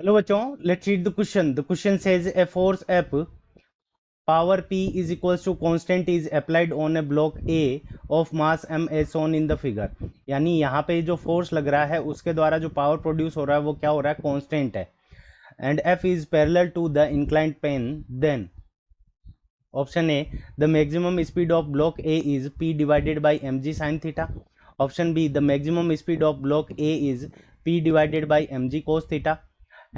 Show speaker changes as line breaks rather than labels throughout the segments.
Hello बच्चों, let's read the question. The question says a force F power P is equals to constant is applied on a block A of mass M as shown in the figure. यानी यहाँ पे जो force लग रहा है उसके द्वारा जो पावर प्रोड्यूस हो रहा है वो क्या हो रहा है, कांस्टेंट है. And F is parallel to the inclined plane. Then option A, the maximum speed of block A is P divided by mg sin theta. Option B, the maximum speed of block A is P divided by mg cos theta.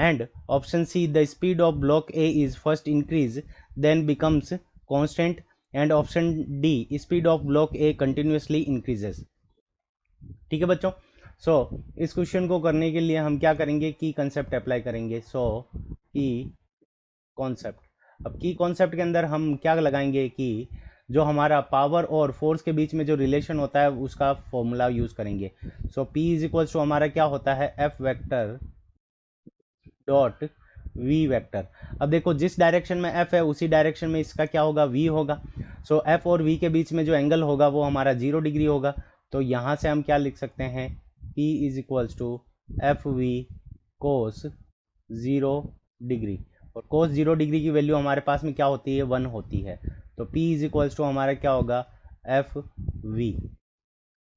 And option C, the speed of block A is first increase then becomes constant. And option D, speed of block A continuously increases. ठीक है बच्चों. सो इस question को करने के लिए हम क्या करेंगे, की कंसेप्ट अप्लाई करेंगे. सो की कॉन्सेप्ट. अब की कॉन्सेप्ट के अंदर हम क्या लगाएंगे कि जो हमारा पावर और फोर्स के बीच में जो रिलेशन होता है उसका फॉर्मूला यूज करेंगे. सो P इज इक्वल्स टू हमारा क्या होता है, F vector dot V vector. अब देखो जिस डायरेक्शन में F है उसी डायरेक्शन में इसका क्या होगा, V होगा. सो F और V के बीच में जो एंगल होगा वो हमारा 0 डिग्री होगा. तो यहाँ से हम क्या लिख सकते हैं, P is equals to F V cos 0 degree. और कोस 0 डिग्री की वैल्यू हमारे पास में क्या होती है, 1 होती है. तो P इज इक्वल्स टू हमारा क्या होगा, एफ वी.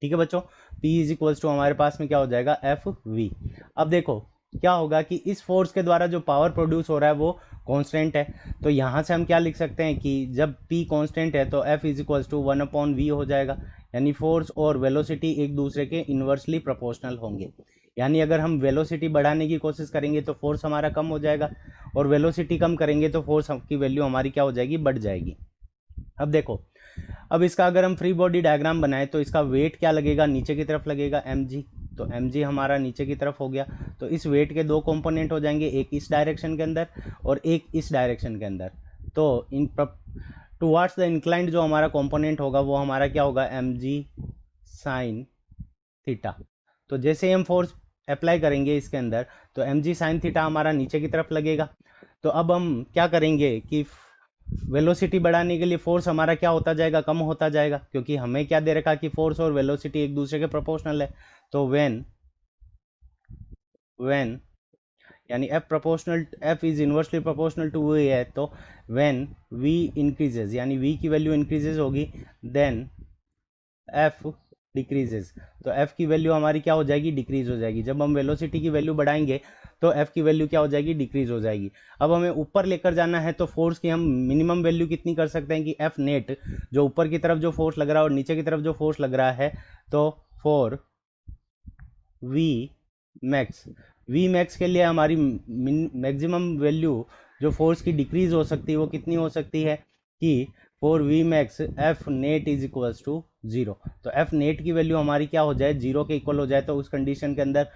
ठीक है बच्चों, P इज इक्वल्स टू हमारे पास में क्या हो जाएगा, एफ वी. अब देखो क्या होगा कि इस फोर्स के द्वारा जो पावर प्रोड्यूस हो रहा है वो कांस्टेंट है. तो यहाँ से हम क्या लिख सकते हैं कि जब P कांस्टेंट है तो F is equals to 1/v हो जाएगा. यानी फोर्स और वेलोसिटी एक दूसरे के इन्वर्सली प्रोपोर्शनल होंगे. यानी अगर हम वेलोसिटी बढ़ाने की कोशिश करेंगे तो फोर्स हमारा कम हो जाएगा, और वेलोसिटी कम करेंगे तो फोर्स की वैल्यू हमारी क्या हो जाएगी, बढ़ जाएगी. अब देखो, अब इसका अगर हम फ्री बॉडी डायग्राम बनाए तो इसका वेट क्या लगेगा, नीचे की तरफ लगेगा mg. तो mg हमारा नीचे की तरफ हो गया. तो इस वेट के दो कंपोनेंट हो जाएंगे, एक इस डायरेक्शन के अंदर और एक इस डायरेक्शन के अंदर. तो इन टुवार्ड्स द इंक्लाइंड जो हमारा कंपोनेंट होगा वो हमारा क्या होगा, mg साइन थीटा. तो जैसे हम फोर्स अप्लाई करेंगे इसके अंदर तो mg साइन थीटा हमारा नीचे की तरफ लगेगा. तो अब हम क्या करेंगे कि वेलोसिटी बढ़ाने के लिए फोर्स हमारा क्या होता जाएगा, कम होता जाएगा, क्योंकि हमें क्या दे रखा कि फोर्स और वेलोसिटी एक दूसरे के प्रोपोर्शनल है. तो व्हेन यानी F is inversely proportional to V है. तो व्हेन V इंक्रीजेज यानी V की वैल्यू इंक्रीजेज होगी, देन F डिक्रीजेज. तो F की वैल्यू हमारी क्या हो जाएगी, डिक्रीज हो जाएगी. जब हम वेलोसिटी की वैल्यू बढ़ाएंगे तो F की वैल्यू क्या हो जाएगी, डिक्रीज हो जाएगी. अब हमें ऊपर लेकर जाना है तो फोर्स की हम मिनिमम वैल्यू कितनी कर सकते हैं कि F नेट, जो ऊपर की तरफ जो फोर्स लग रहा है और नीचे की तरफ जो फोर्स लग रहा है, तो फॉर वी मैक्स के लिए हमारी मैक्सिमम वैल्यू जो फोर्स की डिक्रीज हो सकती है वो कितनी हो सकती है कि for V max F net is equals to 0. तो एफ नेट की वैल्यू हमारी क्या हो जाए, 0 के इक्वल हो जाए. तो उस कंडीशन के अंदर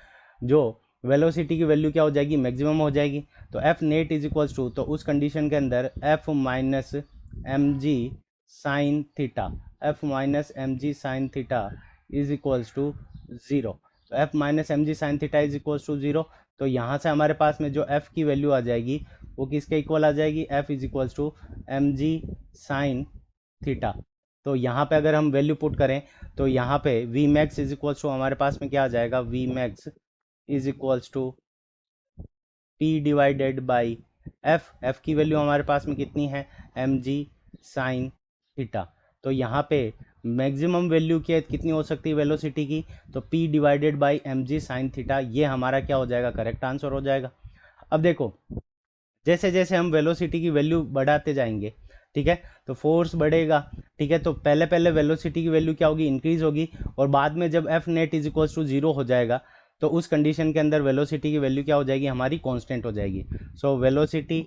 जो वेलोसिटी की वैल्यू क्या हो जाएगी, मैक्सिमम हो जाएगी. तो F net is equals to, तो उस कंडीशन के अंदर F minus M G sine theta, F minus M G sine theta is equals to 0. तो F minus M G sine theta is equals to 0. तो यहाँ से हमारे पास में जो एफ की वैल्यू आ जाएगी वो किसके इक्वल आ जाएगी, F is equals to M G sine theta. तो यहाँ पे अगर हम वैल्यू पुट करें तो यहाँ पे V max is equals to हमारे पास में क्या आ जाएगा, V max is equals to P divided by F की वैल्यू हमारे पास में कितनी है, एम जी साइन थीटा. तो यहाँ पे मैक्सिमम वैल्यू क्या कितनी हो सकती है वेलोसिटी की, तो p divided by M G sine theta. ये हमारा क्या हो जाएगा, करेक्ट आंसर हो जाएगा. अब देखो जैसे जैसे हम वेलोसिटी की वैल्यू बढ़ाते जाएंगे, ठीक है, तो फोर्स बढ़ेगा. ठीक है, तो पहले पहले वेलोसिटी की वैल्यू क्या होगी, इंक्रीज होगी, और बाद में जब F net is equals to 0 हो जाएगा तो उस कंडीशन के अंदर वेलोसिटी की वैल्यू क्या हो जाएगी, हमारी कांस्टेंट हो जाएगी. So velocity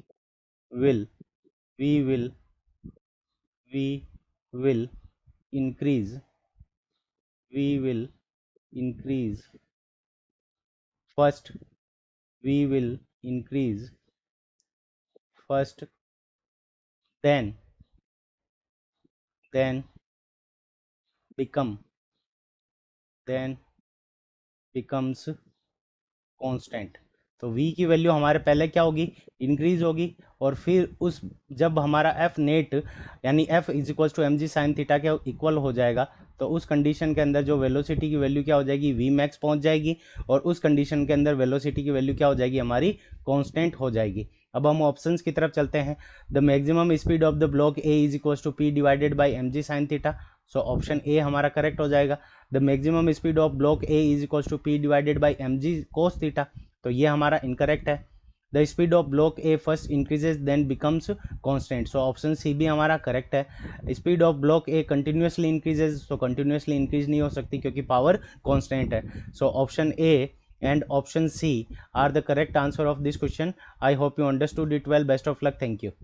will we will we will increase we will increase first we will increase first then become then becomes constant. तो v की वैल्यू हमारे पहले क्या होगी, इंक्रीज होगी, और फिर उस जब हमारा f नेट यानी f is equals to M G sine theta के इक्वल हो जाएगा तो उस कंडीशन के अंदर जो वेलोसिटी की वैल्यू क्या हो जाएगी, वी मैक्स पहुंच जाएगी, और उस कंडीशन के अंदर वेलोसिटी की वैल्यू क्या हो जाएगी, हमारी कांस्टेंट हो जाएगी। अब हम ऑप्शंस की तरफ चलते हैं। The maximum speed of the block A is equal to P divided by M G sine theta, so option A हमारा करेक्ट हो जाएगा। The maximum speed of block A is equal to P divided by M G cos theta, तो ये हमारा incorrect है। The speed of block A first increases then becomes constant, so option C भी हमारा correct है। Speed of block A continuously increases, so continuously increase नहीं हो सकती क्योंकि पावर कॉन्स्टेंट है, सो option A and option C are the correct answer of this question. I hope you understood it well. Best of luck. Thank you.